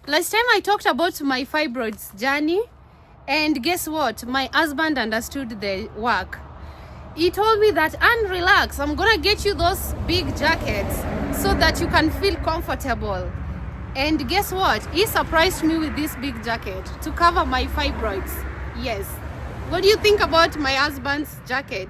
Last time I talked about my fibroids journey, and guess what? My husband understood the work. He told me that, and relax, I'm gonna get you those big jackets so that you can feel comfortable. And guess what? He surprised me with this big jacket to cover my fibroids. Yes. What do you think about my husband's jacket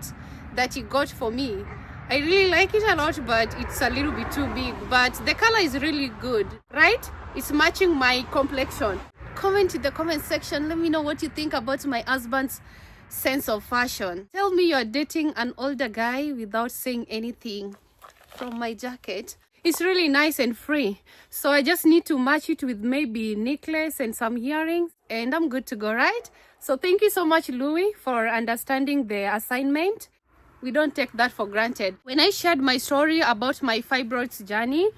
that he got for me? I really like it a lot, but it's a little bit too big. But the color is really good, right? It's matching my complexion. Comment in the comment section. Let me know what you think about my husband's sense of fashion. Tell me you're dating an older guy without saying anything. From my jacket, it's really nice and free. So I just need to match it with maybe necklace and some earrings, and I'm good to go, right? So thank you so much, Louis, for understanding the assignment. We don't take that for granted. When I shared my story about my fibroids journey,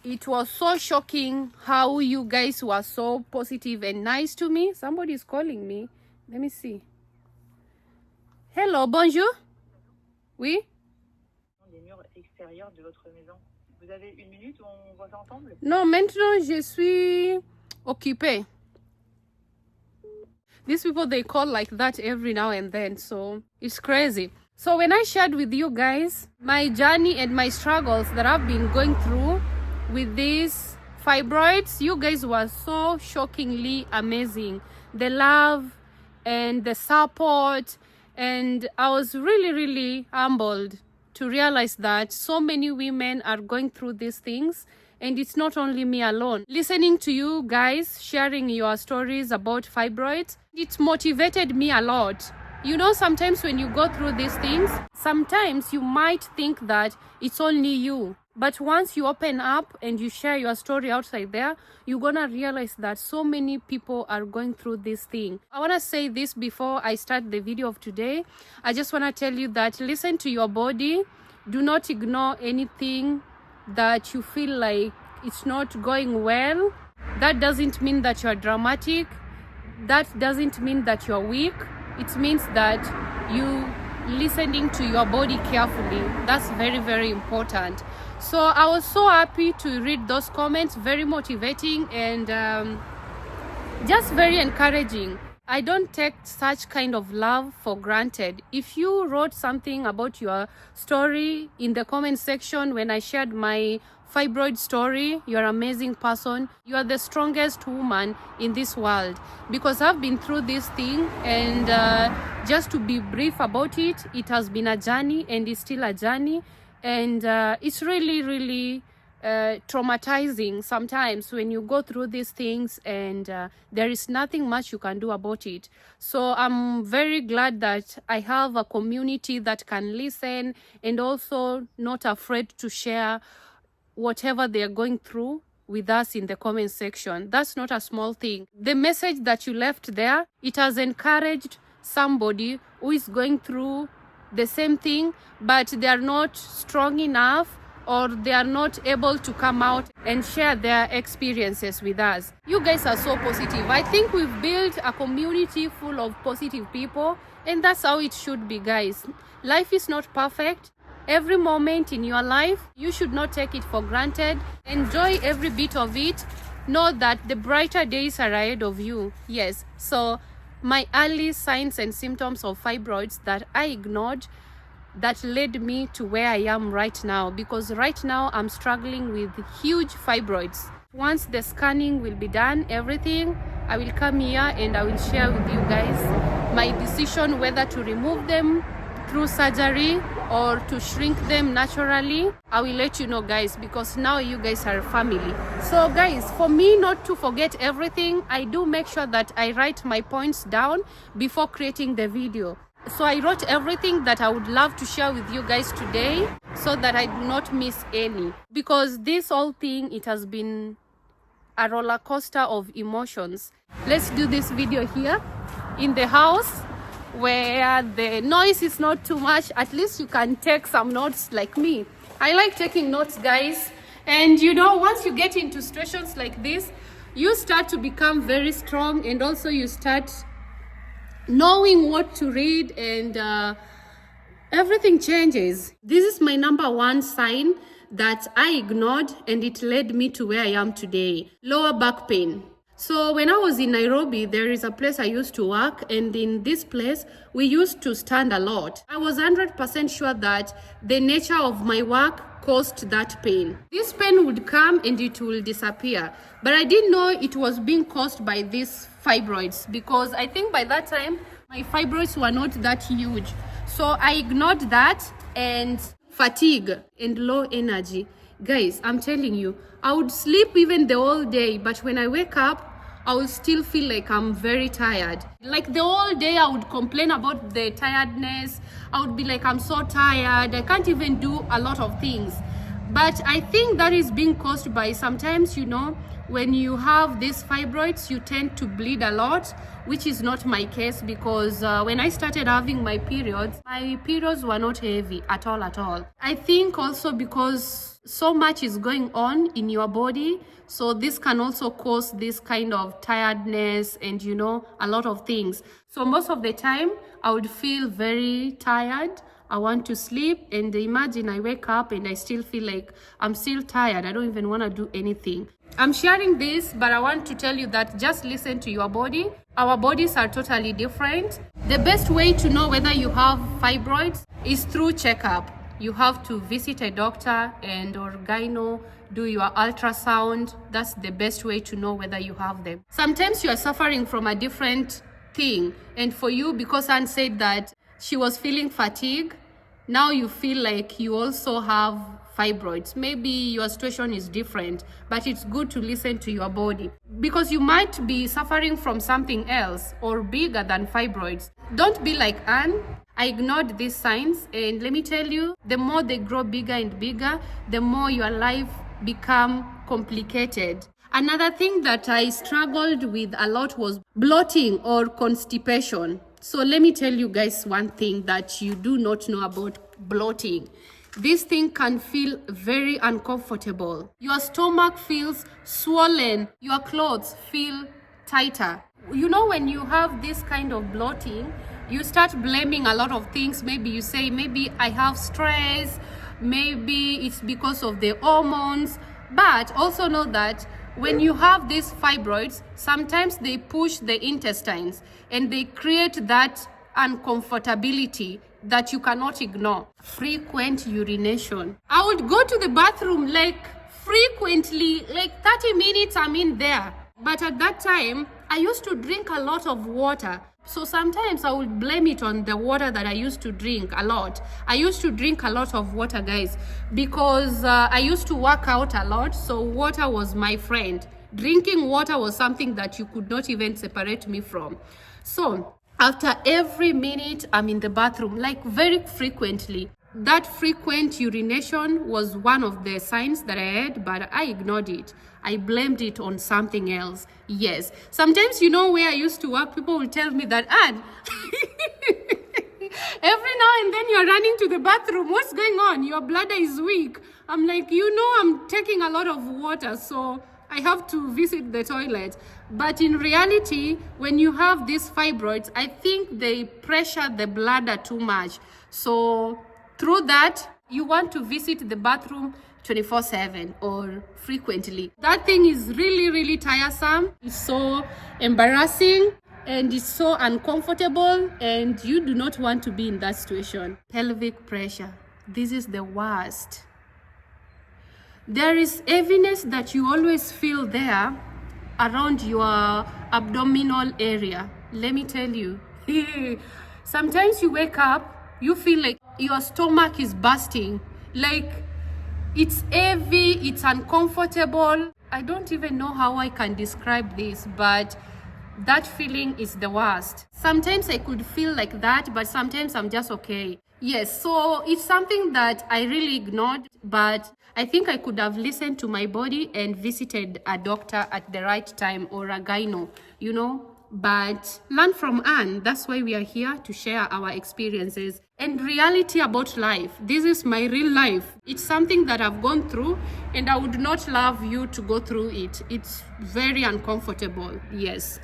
it was so shocking how you guys were so positive and nice to me. Somebody is calling me. Let me see. Hello, bonjour. Oui? Des murs extérieurs de votre maison. Vous avez une minute où on voit ça ensemble? Non, maintenant je suis occupée. These people, they call like that every now and then, so it's crazy. So when I shared with you guys my journey and my struggles that I've been going through with these fibroids, you guys were so shockingly amazing. The love and the support, and I was really humbled to realize that so many women are going through these things, and it's not only me alone. Listening to you guys sharing your stories about fibroids, it motivated me a lot. You know, sometimes when you go through these things, sometimes you might think that it's only you. But once you open up and you share your story outside there, you're gonna realize that so many people are going through this thing. I wanna say this before I start the video of today. I just wanna tell you that listen to your body. Do not ignore anything that you feel like it's not going well. That doesn't mean that you're dramatic. That doesn't mean that you're weak. It means that you listening to your body carefully. That's very important. So I was so happy to read those comments, very motivating and just very encouraging. I don't take such kind of love for granted. If you wrote something about your story in the comment section when I shared my fibroid story, you're an amazing person. You are the strongest woman in this world, because I've been through this thing, and just to be brief about it, it has been a journey and it's still a journey, and it's really traumatizing sometimes when you go through these things, and there is nothing much you can do about it. So I'm very glad that I have a community that can listen and also not afraid to share whatever they are going through with us in the comment section. That's not a small thing. The message that you left there, it has encouraged somebody who is going through the same thing, but they are not strong enough, or they are not able to come out and share their experiences with us. You guys are so positive. I think we've built a community full of positive people, and that's how it should be, guys. Life is not perfect. Every moment in your life, you should not take it for granted. Enjoy every bit of it. Know that the brighter days are ahead of you. Yes. So my early signs and symptoms of fibroids that I ignored, that led me to where I am right now, because right now I'm struggling with huge fibroids. Once the scanning will be done, everything, I will come here and I will share with you guys my decision whether to remove them through surgery or to shrink them naturally. I will let you know, guys, because now you guys are family. So guys, for me not to forget everything, I do make sure that I write my points down before creating the video. So I wrote everything that I would love to share with you guys today, so that I do not miss any, because this whole thing, it has been a roller coaster of emotions. Let's do this video here in the house, where the noise is not too much. At least you can take some notes like me. I like taking notes, guys. And you know, once you get into situations like this, you start to become very strong, and also you start knowing what to read, and everything changes. This is my number one sign that I ignored, and it led me to where I am today. Lower back pain. So when I was in Nairobi, there is a place I used to work, and in this place, we used to stand a lot. I was 100% sure that the nature of my work caused that pain. This pain would come and it will disappear. But I didn't know it was being caused by these fibroids, because I think by that time, my fibroids were not that huge. So I ignored that, and fatigue and low energy. Guys, I'm telling you, I would sleep even the whole day, but when I wake up, I will still feel like I'm very tired. Like the whole day I would complain about the tiredness. I would be like, I'm so tired. I can't even do a lot of things. But I think that is being caused by sometimes, when you have these fibroids, you tend to bleed a lot, which is not my case, because when I started having my periods were not heavy at all. I think also because so much is going on in your body, so this can also cause this kind of tiredness and a lot of things. So most of the time I would feel very tired. I want to sleep, and imagine I wake up and I still feel like I'm still tired. I don't even want to do anything. I'm sharing this, but I want to tell you that just listen to your body. Our bodies are totally different. The best way to know whether you have fibroids is through checkup. You have to visit a doctor and or gyno, do your ultrasound. That's the best way to know whether you have them. Sometimes you are suffering from a different thing, and for you, because Anne said that she was feeling fatigue, now you feel like you also have fibroids. Maybe your situation is different, but it's good to listen to your body, because you might be suffering from something else or bigger than fibroids. Don't be like Anne. I ignored these signs, and let me tell you, the more they grow bigger and bigger, the more your life become complicated. Another thing that I struggled with a lot was bloating or constipation. So let me tell you guys one thing that you do not know about bloating. This thing can feel very uncomfortable. Your stomach feels swollen. Your clothes feel tighter. When you have this kind of bloating, you start blaming a lot of things. Maybe you say, maybe I have stress. Maybe it's because of the hormones. But also know that when you have these fibroids, sometimes they push the intestines and they create that uncomfortability that you cannot ignore. Frequent urination. I would go to the bathroom frequently, 30 minutes I'm in there. But at that time, I used to drink a lot of water. So sometimes I would blame it on the water that I used to drink a lot. I used to drink a lot of water, guys, because I used to work out a lot. So water was my friend. Drinking water was something that you could not even separate me from. So after every minute, I'm in the bathroom, very frequently. That frequent urination was one of the signs that I had, but I ignored it. I blamed it on something else. Yes. Sometimes, where I used to work, people will tell me that, Anne, every now and then you're running to the bathroom. What's going on? Your bladder is weak. I'm like, I'm taking a lot of water, so I have to visit the toilet. But in reality, when you have these fibroids, I think they pressure the bladder too much. So through that, you want to visit the bathroom 24/7 or frequently. That thing is really, really tiresome. It's so embarrassing and it's so uncomfortable, and you do not want to be in that situation. Pelvic pressure. This is the worst. There is heaviness that you always feel there around your abdominal area. Let me tell you. Sometimes you wake up, you feel like your stomach is bursting. It's heavy, it's uncomfortable. I don't even know how I can describe this, but that feeling is the worst. Sometimes I could feel like that, but sometimes I'm just okay. Yes, so it's something that I really ignored, but I think I could have listened to my body and visited a doctor at the right time, or a gyno, But learn from Anne. That's why we are here, to share our experiences and reality about life. This is my real life. It's something that I've gone through, and I would not love you to go through it. It's very uncomfortable. Yes,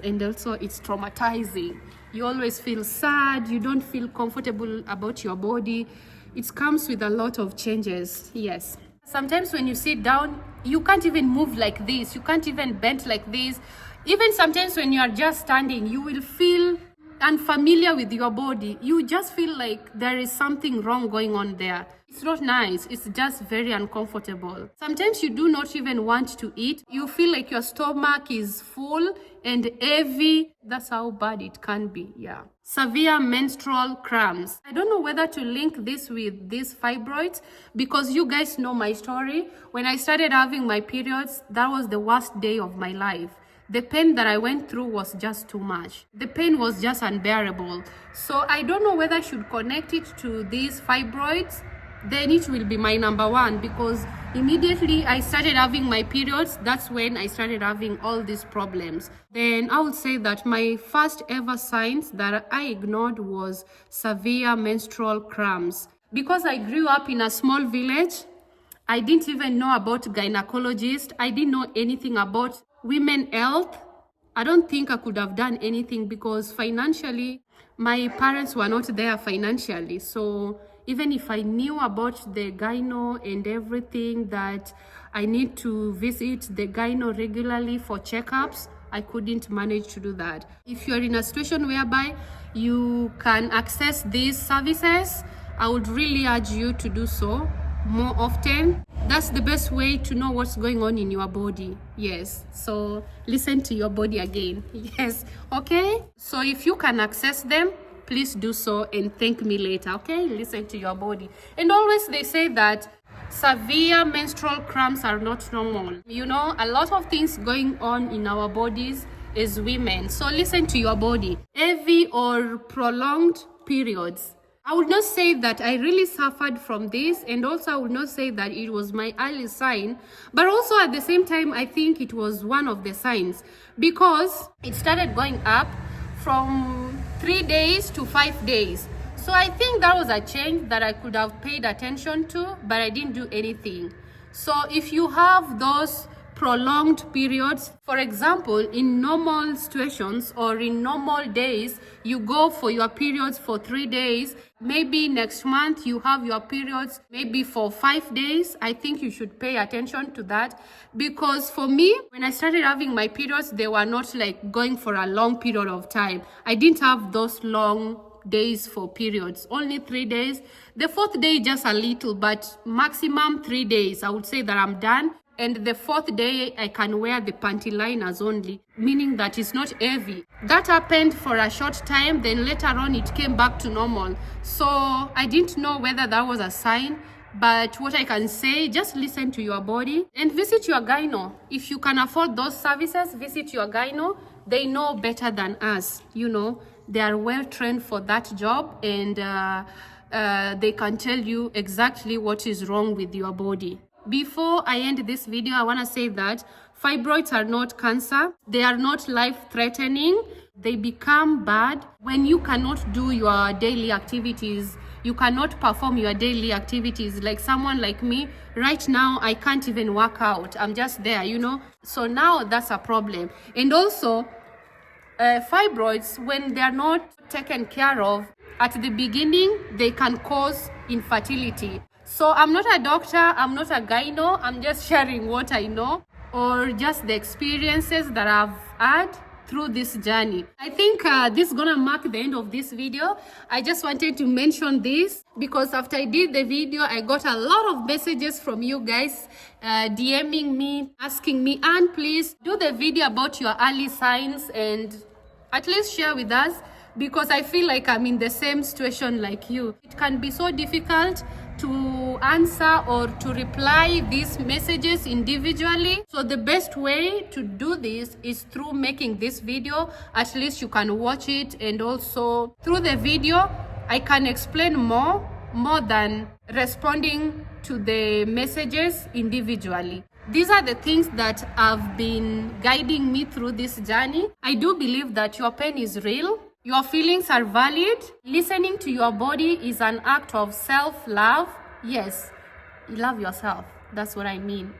and also it's traumatizing. You always feel sad. You don't feel comfortable about your body. It comes with a lot of changes. Yes. Sometimes when you sit down You can't even move like this. You can't even bend like this. Even sometimes when you are just standing, you will feel unfamiliar with your body. You just feel like there is something wrong going on there. It's not nice. It's just very uncomfortable. Sometimes you do not even want to eat. You feel like your stomach is full and heavy. That's how bad it can be. Yeah. Severe menstrual cramps. I don't know whether to link this with these fibroids, because you guys know my story. When I started having my periods, that was the worst day of my life. The pain that I went through was just too much. The pain was just unbearable. So I don't know whether I should connect it to these fibroids. Then it will be my number one, because immediately I started having my periods. That's when I started having all these problems. Then I would say that my first ever signs that I ignored was severe menstrual cramps. Because I grew up in a small village, I didn't even know about gynecologists. I didn't know anything about women health. I don't think I could have done anything, because financially, my parents were not there financially. So even if I knew about the gyno and everything, that I need to visit the gyno regularly for checkups, I couldn't manage to do that. If you're in a situation whereby you can access these services, I would really urge you to do so more often. That's the best way to know what's going on in your body. Yes, so listen to your body again. Yes, okay? So if you can access them, please do so and thank me later, okay? Listen to your body. And always they say that severe menstrual cramps are not normal. You know, a lot of things going on in our bodies as women. So listen to your body. Heavy or prolonged periods. I would not say that I really suffered from this, and also I would not say that it was my early sign, but also at the same time I think it was one of the signs, because it started going up from 3 days to 5 days. So I think that was a change that I could have paid attention to, but I didn't do anything. So if you have those prolonged periods, for example, in normal situations or in normal days, you go for your periods for 3 days, maybe next month you have your periods maybe for 5 days, I think you should pay attention to that. Because for me, when I started having my periods, they were not like going for a long period of time. I didn't have those long days for periods, only 3 days. The 4th day just a little, but maximum 3 days. I would say that I'm done. And the 4th day, I can wear the panty liners only, meaning that it's not heavy. That happened for a short time, then later on it came back to normal. So I didn't know whether that was a sign, but what I can say, just listen to your body and visit your gyno. If you can afford those services, visit your gyno. They know better than us, you know. They are well trained for that job, and they can tell you exactly what is wrong with your body. Before I end this video, I want to say that fibroids are not cancer. They are not life-threatening. They become bad when you cannot do your daily activities. You cannot perform your daily activities. Like someone like me, right now, I can't even work out. I'm just there, you know. So now that's a problem. And also, fibroids, when they are not taken care of at the beginning, they can cause infertility. So I'm not a doctor, I'm not a gyno, I'm just sharing what I know, or just the experiences that I've had through this journey. I think this is gonna mark the end of this video. I just wanted to mention this because after I did the video, I got a lot of messages from you guys DMing me, asking me, and please do the video about your early signs and at least share with us, because I feel like I'm in the same situation like you. It can be so difficult to answer or to reply these messages individually. So the best way to do this is through making this video. At least you can watch it, and also through the video I can explain more than responding to the messages individually. These are the things that have been guiding me through this journey. I do believe that your pain is real. Your feelings are valid. Listening to your body is an act of self-love. Yes, you love yourself. That's what I mean.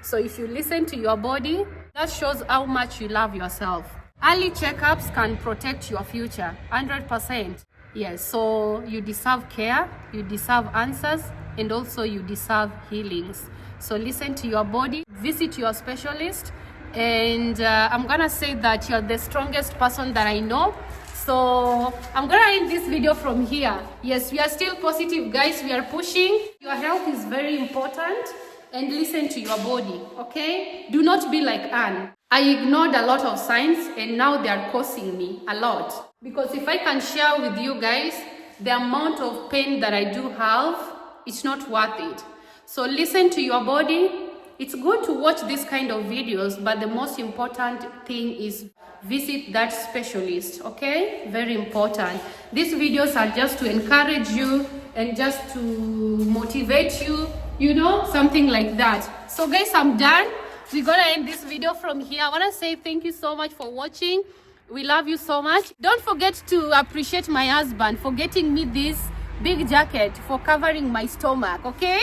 So if you listen to your body, that shows how much you love yourself. Early checkups can protect your future, 100%. Yes, so you deserve care, you deserve answers, and also you deserve healings. So listen to your body, visit your specialist, and I'm gonna say that you're the strongest person that I know. So I'm gonna end this video from here. Yes, we are still positive, guys. We are pushing. Your health is very important, and listen to your body, okay? Do not be like Anne. I ignored a lot of signs, and now they are causing me a lot. Because if I can share with you guys the amount of pain that I do have, it's not worth it. So listen to your body. It's good to watch this kind of videos, but the most important thing is visit that specialist, okay? Very important. These videos are just to encourage you and just to motivate you, you know, something like that. So guys, I'm done. We're gonna end this video from here. I want to say thank you so much for watching. We love you so much. Don't forget to appreciate my husband for getting me this big jacket for covering my stomach, okay?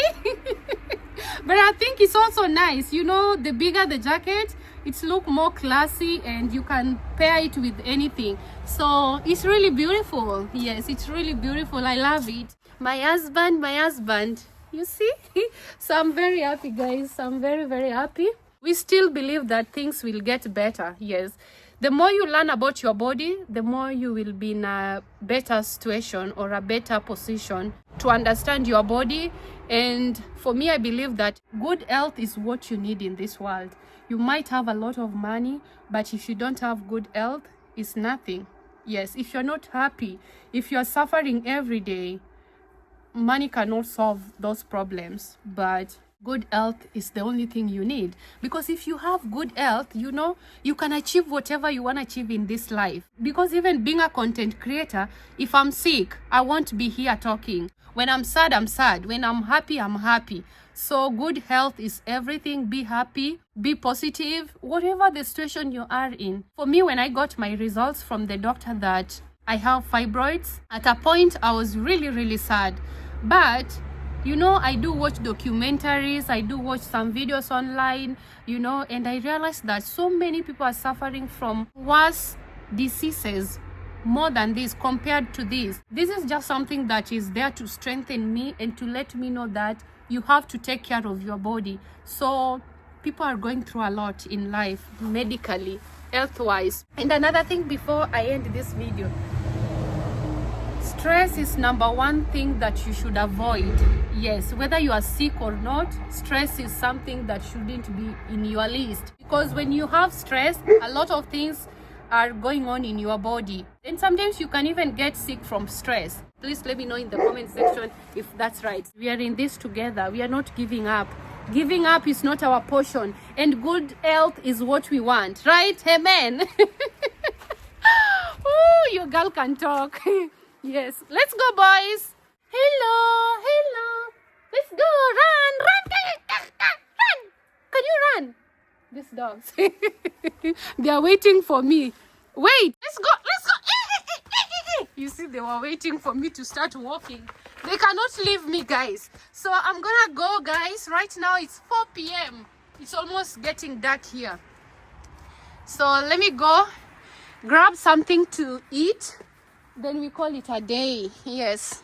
But I think it's also nice, you know, the bigger the jacket, it's look more classy and you can pair it with anything. So it's really beautiful. Yes, it's really beautiful. I love it. My husband, you see? So I'm very happy, guys. I'm very, very happy. We still believe that things will get better. Yes. The more you learn about your body, the more you will be in a better situation or a better position to understand your body. And for me, I believe that good health is what you need in this world. You might have a lot of money, but if you don't have good health, it's nothing. Yes, if you're not happy, if you're suffering every day, money cannot solve those problems. But good health is the only thing you need, because if you have good health, you know, you can achieve whatever you want to achieve in this life. Because even being a content creator, if I'm sick, I won't be here talking. When I'm sad, I'm sad. When I'm happy, I'm happy. So good health is everything. Be happy, be positive, whatever the situation you are in. For me, when I got my results from the doctor that I have fibroids, at a point I was really, really sad. But you know, I do watch documentaries, I do watch some videos online, you know, and I realized that so many people are suffering from worse diseases more than this compared to this. This is just something that is there to strengthen me and to let me know that you have to take care of your body. So people are going through a lot in life, medically, health-wise. And another thing before I end this video, stress is number one thing that you should avoid. Yes, whether you are sick or not, stress is something that shouldn't be in your list. Because when you have stress, a lot of things are going on in your body. And sometimes you can even get sick from stress. Please let me know in the comment section if that's right. We are in this together. We are not giving up. Giving up is not our portion. And good health is what we want. Right? Amen. Oh, your girl can talk. Yes, let's go, boys. Hello, hello. Let's go. Run. Can you run? These dogs. They are waiting for me. Wait, let's go. You see, they were waiting for me to start walking. They cannot leave me, guys. So I'm gonna go, guys. Right now it's 4 p.m. It's almost getting dark here. So let me go grab something to eat. Then we call it a day. Yes.